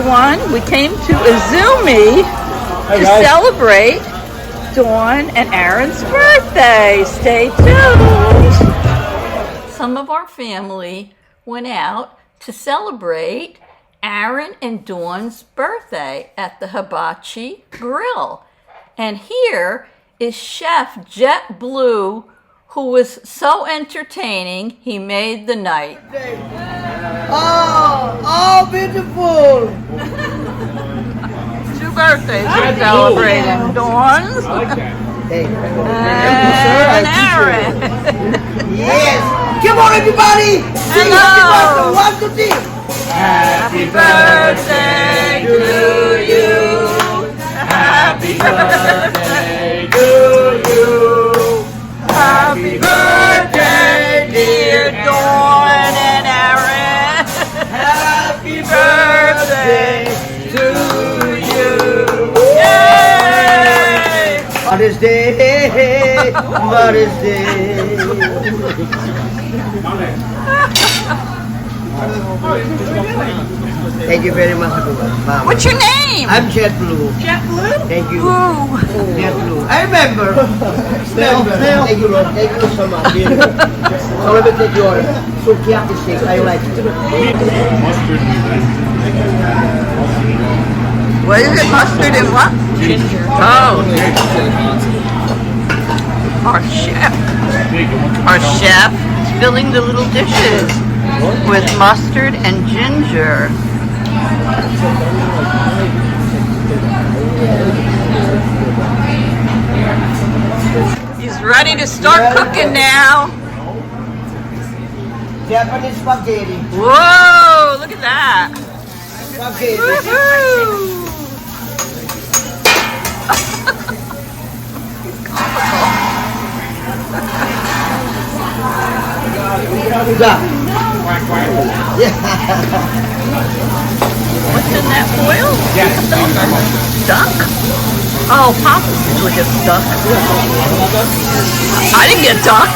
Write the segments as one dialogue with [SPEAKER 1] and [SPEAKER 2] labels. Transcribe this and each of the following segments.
[SPEAKER 1] everyone. We came to Izumi to celebrate Dawn and Aaron's birthday. Stay tuned. Some of our family went out to celebrate Aaron and Dawn's birthday at the Hibachi Grill. And here is Chef Jet Blue, who was so entertaining, he made the night.
[SPEAKER 2] Oh, beautiful!
[SPEAKER 1] Two birthdays we're celebrating. Dawn's and Aaron.
[SPEAKER 2] Yes! Come on, everybody! Sing
[SPEAKER 1] Hello!
[SPEAKER 2] One, two, three!
[SPEAKER 1] Happy birthday to you! Happy birthday to you! Happy birthday, dear Dawn and Aaron! Happy birthday to you! Yay!
[SPEAKER 2] Mother's Day! Mother's Day! Thank you very much, Mama.
[SPEAKER 1] What's your name?
[SPEAKER 2] I'm Jet Blue.
[SPEAKER 1] Jet Blue?
[SPEAKER 2] Thank you.
[SPEAKER 1] Ooh.
[SPEAKER 2] Jet Blue. I remember. Thank you, Lord. Thank you so much. So let me take your sukiyaki steak. I like it.
[SPEAKER 1] What is it? Mustard and what? Ginger. Oh. Our chef is filling the little dishes with mustard and ginger. He's ready to start cooking now.
[SPEAKER 2] Japanese spaghetti.
[SPEAKER 1] Whoa, look at that.
[SPEAKER 2] Spaghetti.
[SPEAKER 1] Woohoo! What's in that foil? Duck? Oh, Papa usually gets duck. I didn't get duck.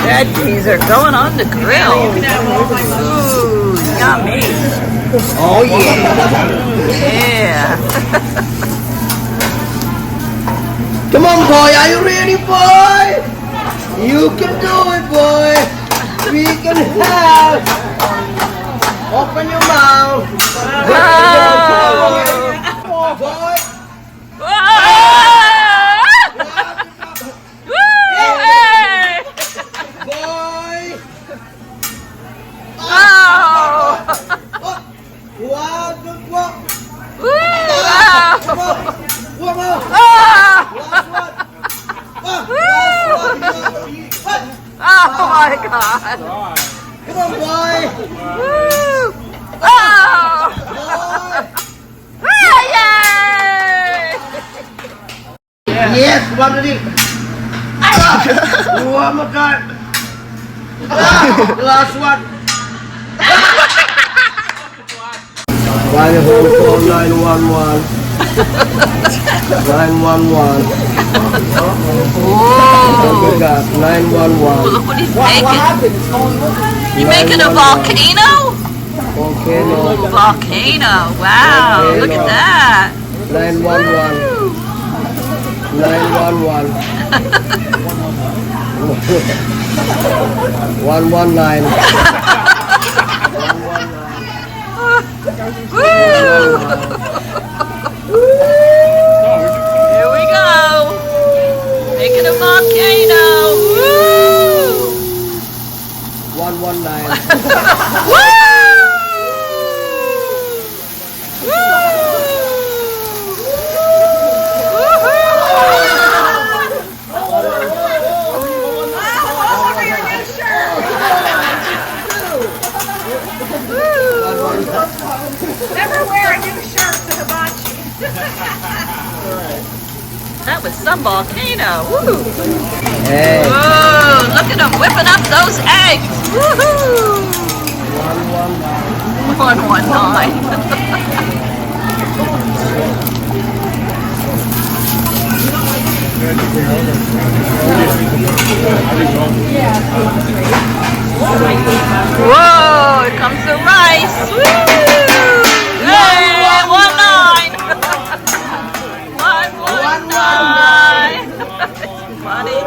[SPEAKER 1] Veggies are going on the grill. Ooh, yummy.
[SPEAKER 2] Oh yeah.
[SPEAKER 1] Yeah.
[SPEAKER 2] Come on, boy. Are you ready, boy? You can do it, boy. We can have. Open your mouth.
[SPEAKER 1] Whoa.
[SPEAKER 2] Boy.
[SPEAKER 1] Oh my God!
[SPEAKER 2] Come on, boy!
[SPEAKER 1] Woo! Oh! Boy! Yay!
[SPEAKER 2] Yes, one of these. One more time. Last one. 911. 911.
[SPEAKER 1] Whoa!
[SPEAKER 2] 911.
[SPEAKER 1] Look what he's making. You making a volcano?
[SPEAKER 2] Volcano.
[SPEAKER 1] Ooh, volcano. Wow, look at that.
[SPEAKER 2] 911. 911. 119.
[SPEAKER 1] Woo! Here we go. Making a volcano. Woo!
[SPEAKER 2] 119.
[SPEAKER 1] Woo!
[SPEAKER 3] Never wear a new shirt to Hibachi.
[SPEAKER 1] That was some volcano. Woo!
[SPEAKER 2] Hey.
[SPEAKER 1] Whoa! Look at them whipping up those eggs. Woohoo! 119. Whoa, here comes the rice. Woo! Hey, 1-9. 1-1-9. Funny.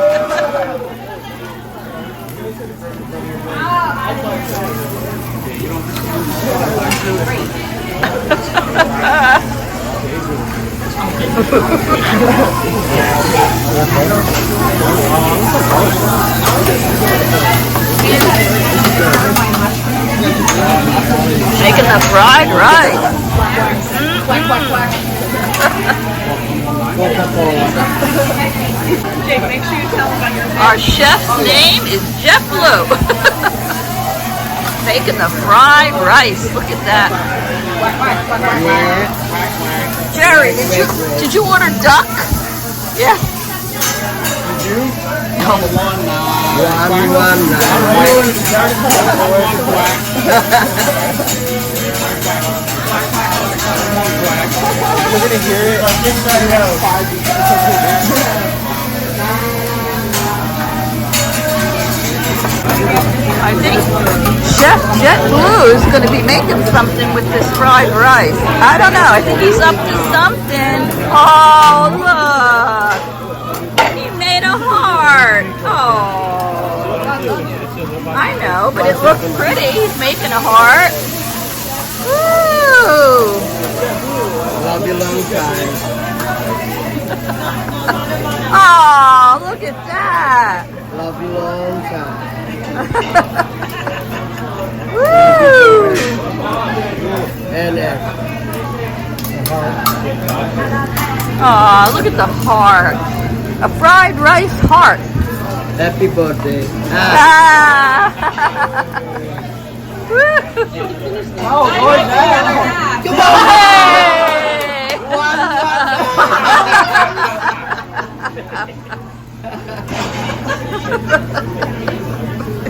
[SPEAKER 1] Making the fried rice.
[SPEAKER 3] Jake, make sure you tell them about your
[SPEAKER 1] Our chef's name is Jeff Blue. Making the fried rice. Look at that. Jerry, did you order duck? Yeah.
[SPEAKER 2] Did you?
[SPEAKER 1] No.
[SPEAKER 2] We're gonna hear it.
[SPEAKER 1] I think Chef Jet Blue is going to be making something with this fried rice. I don't know. I think he's up to something. Oh, look. He made a heart. Oh. I know, but it looks pretty. He's making a heart. Woo.
[SPEAKER 2] Love you long time.
[SPEAKER 1] Oh, look at that.
[SPEAKER 2] Love you long time.
[SPEAKER 1] Woo.
[SPEAKER 2] And
[SPEAKER 1] Oh, look at the heart. A fried rice heart.
[SPEAKER 2] happy birthday.
[SPEAKER 1] Ah.
[SPEAKER 2] Oh, boy, come on!
[SPEAKER 1] Hey.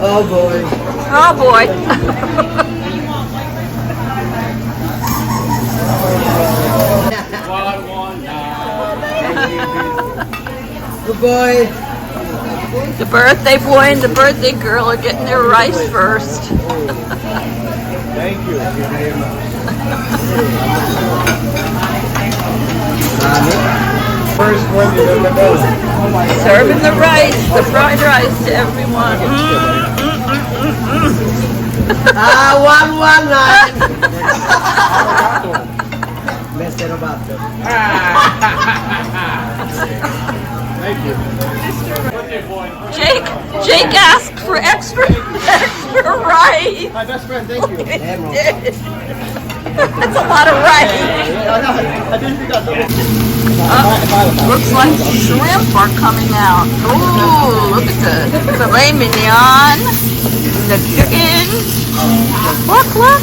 [SPEAKER 2] Oh boy.
[SPEAKER 1] Oh boy.
[SPEAKER 2] Good boy.
[SPEAKER 1] The birthday boy and the birthday girl are getting their rice first.
[SPEAKER 2] Thank you. First one in the middle.
[SPEAKER 1] Serving the rice, the fried rice to everyone.
[SPEAKER 2] Ah, 119. Mr. Roberto. Thank you.
[SPEAKER 1] Jake asked for extra rice.
[SPEAKER 2] My best friend, thank you.
[SPEAKER 1] That's a lot of rice.
[SPEAKER 2] I didn't think that.
[SPEAKER 1] Looks like shrimp are coming out. Ooh, look at the filet mignon, the chicken. Look, look.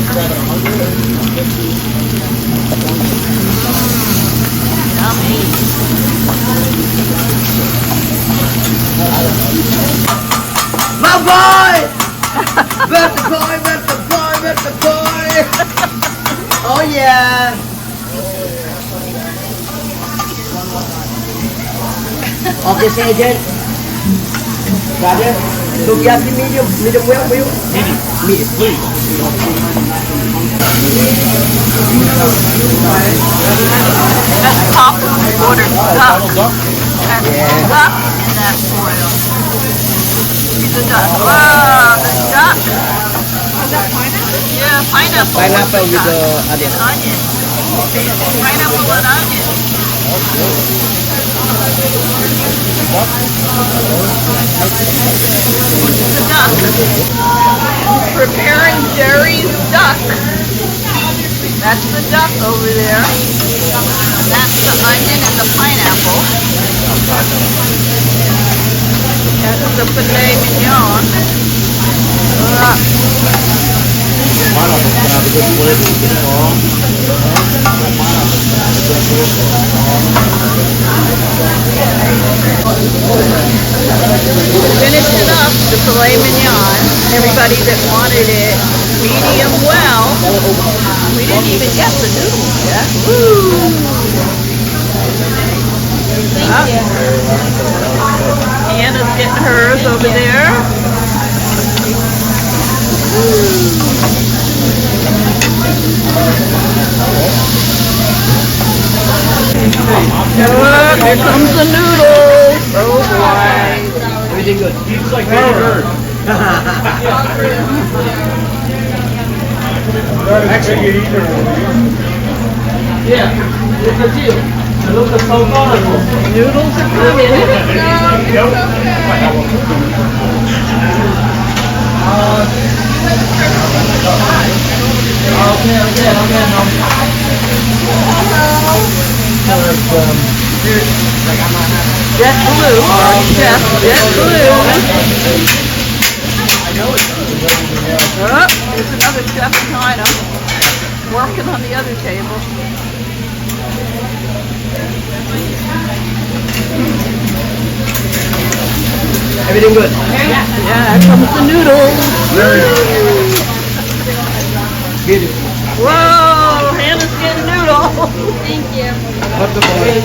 [SPEAKER 1] Yummy.
[SPEAKER 2] My boy! Better boy, better boy, better boy! Oh yeah! Okay, Sergeant. Brother, sukiyaki medium well for you? Medium, please.
[SPEAKER 1] That's top ordered duck. That's duck in that foil. See the duck. Wow, the duck. Yeah, pineapple.
[SPEAKER 2] Pineapple with the onion.
[SPEAKER 1] Onion. Pineapple and onion. The duck. Preparing Jerry's duck. That's the duck over there. And that's the onion and the pineapple. That's the filet mignon. Finished it up, the filet mignon. Everybody that wanted it medium well. We didn't even get the noodles yet. Woo! Anna's getting hers over there. Look, here comes the noodles. Oh boy.
[SPEAKER 2] Everything good. It's like bird. Actually, you eat yeah, look at you. It looks so colorful.
[SPEAKER 1] Noodles are coming. Jet blue, chef, jet blue. Oh, there's another chef behind us, working on the other table.
[SPEAKER 2] Everything good?
[SPEAKER 1] Yeah, here comes the noodles.
[SPEAKER 2] Get it.
[SPEAKER 1] Whoa, Hannah's getting noodles. Thank you.
[SPEAKER 2] What's the boy?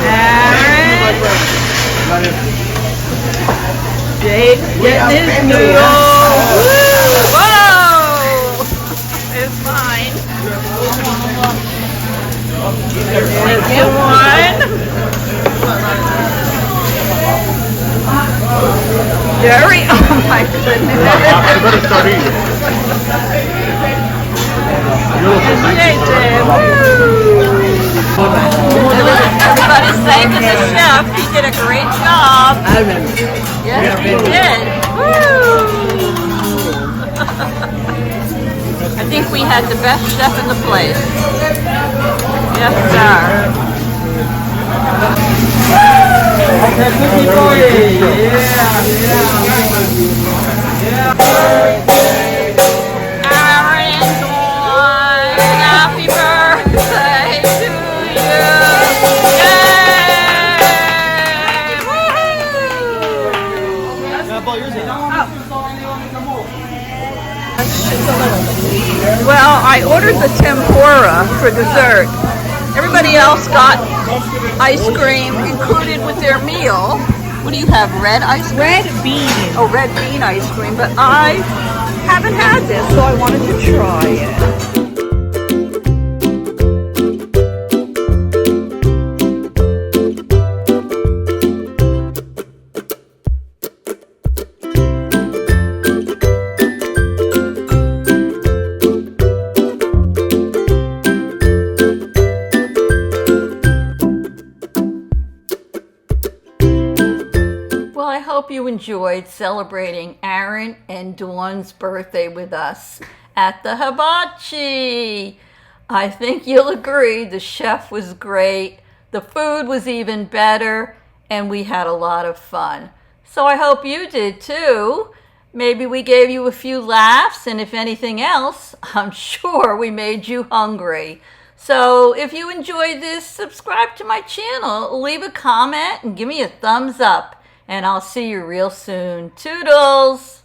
[SPEAKER 1] Aaron. Jake's getting his noodles. Whoa! It's mine. There's one. Jerry, oh my goodness.
[SPEAKER 4] I better start eating.
[SPEAKER 1] And JJ, woo! Everybody's thanking the chef. He did a great job.
[SPEAKER 2] I remember.
[SPEAKER 1] Yes, he did. Woo! I think we had the best chef in the place. Yes, sir. Aaron and Dawn, happy birthday to you. Yay! Woo-hoo! Well, I ordered the tempura for dessert. Everybody else got ice cream included with their meal. What do you have, red ice cream?
[SPEAKER 3] Red bean.
[SPEAKER 1] Oh, red bean ice cream, but I haven't had this, so I wanted to try it. Well, I hope you enjoyed celebrating Aaron and Dawn's birthday with us at the Hibachi. I think you'll agree the chef was great, the food was even better, and we had a lot of fun. So I hope you did too. Maybe we gave you a few laughs, and if anything else, I'm sure we made you hungry. So if you enjoyed this, subscribe to my channel, leave a comment, and give me a thumbs up. And I'll see you real soon. Toodles!